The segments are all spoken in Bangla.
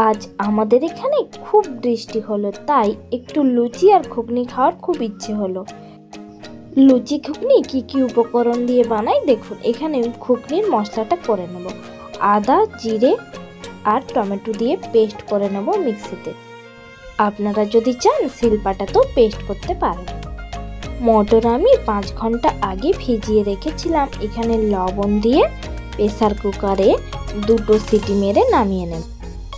আজ আমাদের এখানে খুব বৃষ্টি হলো, তাই একটু লুচি আর ঘুগনি খাওয়ার খুব ইচ্ছে হলো। লুচি ঘুগনি কি কি উপকরণ দিয়ে বানাই দেখুন। এখানে ঘুগনির মশলাটা করে নেব। আদা, জিরে আর টমেটো দিয়ে পেস্ট করে নেব মিক্সিতে। আপনারা যদি চান শিলপাটাতেও পেস্ট করতে পারেন। মটর আমি 5 ঘন্টা আগে ভিজিয়ে রেখেছিলাম। এখানে লবণ দিয়ে প্রেসার কুকারে 2টো সিটি মেরে নামিয়ে নেব।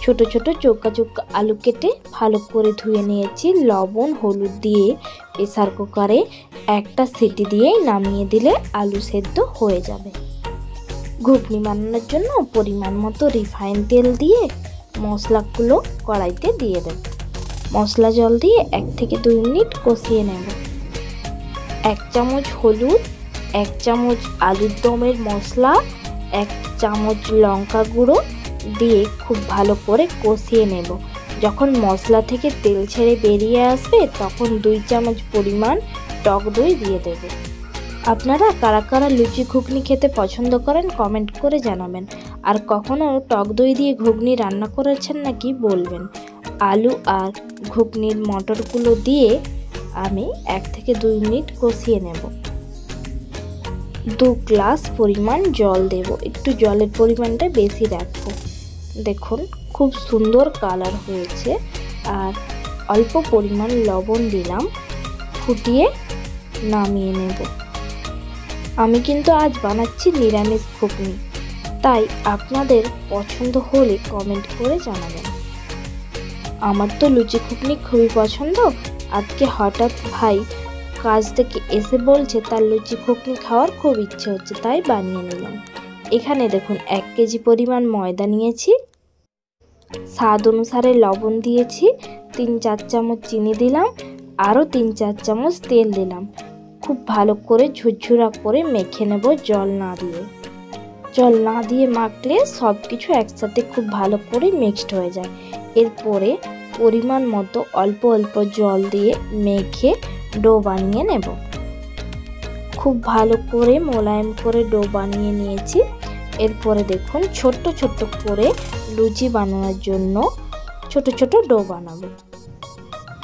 ছোট ছোট চৌকা চৌকা আলু কেটে ভালো করে ধুয়ে নিয়েছি। লবণ হলুদ দিয়ে প্রেসার কুকারে একটা সিটি দিয়েই নামিয়ে দিলে আলু সেদ্ধ হয়ে যাবে। ঘুগনি বানানোর জন্য পরিমাণ মতো রিফাইন তেল দিয়ে মশলাগুলো কড়াইতে দিয়ে দেব। মশলা জল দিয়ে 1 থেকে 2 মিনিট কষিয়ে নেব। 1 চামচ হলুদ, 1 চামচ আলুর দমের মশলা, 1 চামচ লঙ্কা গুঁড়ো দিয়ে খুব ভালো করে কষিয়ে নেব। যখন মশলা থেকে তেল ছেড়ে বেরিয়ে আসবে তখন 2 চামচ পরিমাণ টক দই দিয়ে দেব। আপনারা কারা কারা লুচি ঘুগনি খেতে পছন্দ করেন কমেন্ট করে জানাবেন। আর কখনো টক দই দিয়ে ঘুগনি রান্না করেছেন নাকি বলবেন। আলু আর ঘুগনির মটরগুলো দিয়ে আমি 1 থেকে 2 মিনিট কষিয়ে নেব। 2 গ্লাস পরিমাণ জল দেব। একটু জলের পরিমাণটা বেশি রাখবো। দেখুন খুব সুন্দর কালার হয়েছে। আর অল্প পরিমাণ লবণ দিলাম। ফুটিয়ে নামিয়ে নেব। আমি কিন্তু আজ বানাচ্ছি নিরামিষ ঘুগনি, তাই আপনাদের পছন্দ হলে কমেন্ট করে জানাবেন। আমার তো লুচি ঘুগনি খুবই পছন্দ। আজকে হঠাৎ ভাই কাজ থেকে এসে বলছে তার লুচি ঘুগনি খাওয়ার খুব ইচ্ছে হচ্ছে, তাই বানিয়ে নিলাম। এখানে দেখুন 1 কেজি পরিমাণ ময়দা নিয়েছি। স্বাদ অনুসারে লবণ দিয়েছি। 3-4 চামচ চিনি দিলাম। আরও 3-4 চামচ তেল দিলাম। খুব ভালো করে ঝুরঝুরা করে মেখে নেব জল না দিয়ে। জল না দিয়ে মাখলে সব কিছু একসাথে খুব ভালো করে মিক্সড হয়ে যায়। এরপরে পরিমাণ মতো অল্প অল্প জল দিয়ে মেখে ডো বানিয়ে নেব। খুব ভালো করে মোলায়েম করে ডো বানিয়ে নিয়েছি। এরপরে দেখুন ছোট্ট ছোট্ট করে লুচি বানানোর জন্য ছোট ছোট ডো বানাবো।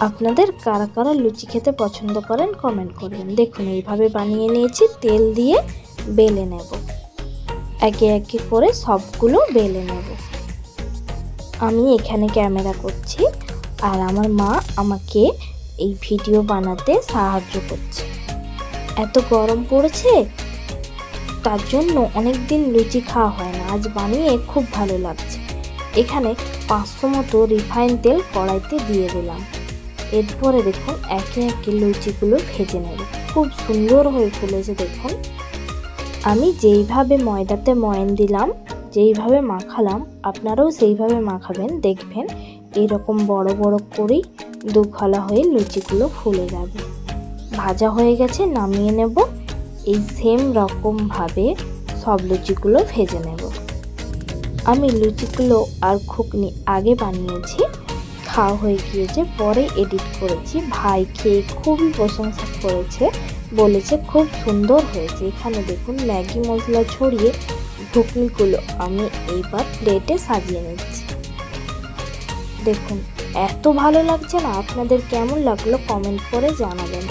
আপনাদের কারা কারা লুচি খেতে পছন্দ করেন কমেন্ট করবেন। দেখুন এইভাবে বানিয়ে নিয়েছি। তেল দিয়ে বেলে নেব। একে একে করে সবগুলো বেলে নেব। আমি এখানে ক্যামেরা করছি আর আমার মা আমাকে এই ভিডিও বানাতে সাহায্য করছে। এত গরম পড়েছে, তার জন্য অনেক দিন লুচি খাওয়া হয় না। আজ বানিয়ে খুব ভালো লাগছে। এখানে 500 মতো রিফাইন তেল কড়াইতে দিয়ে দিলাম। এরপরে দেখুন একে একে লুচিগুলো ভেজে নেব। খুব সুন্দর হয়ে ফুলেছে দেখুন। আমি যেইভাবে ময়দাতে ময়ান দিলাম, যেইভাবে মাখালাম, আপনারাও সেইভাবে মাখাবেন। দেখবেন এরকম বড় বড় করেই দুখালা হয়ে লুচিগুলো ফুলে যাবে। ভাজা হয়ে গেছে, নামিয়ে নেব। এই সেম রকমভাবে সব লুচিগুলো ভেজে নেব। আমি লুচিগুলো আর ঘুগনি আগে বানিয়েছি, খাওয়া হয়ে গিয়েছে, পরে এডিট করেছি। ভাই খেয়ে খুবই প্রশংসা করেছে, বলেছে খুব সুন্দর হয়েছে। এখানে দেখুন ম্যাগি মশলা ছড়িয়ে ঘুগনিগুলো আমি এইবার প্লেটে সাজিয়ে নিচ্ছি। দেখুন এত ভালো লাগছে না? আপনাদের কেমন লাগলো কমেন্ট করে জানাবেন।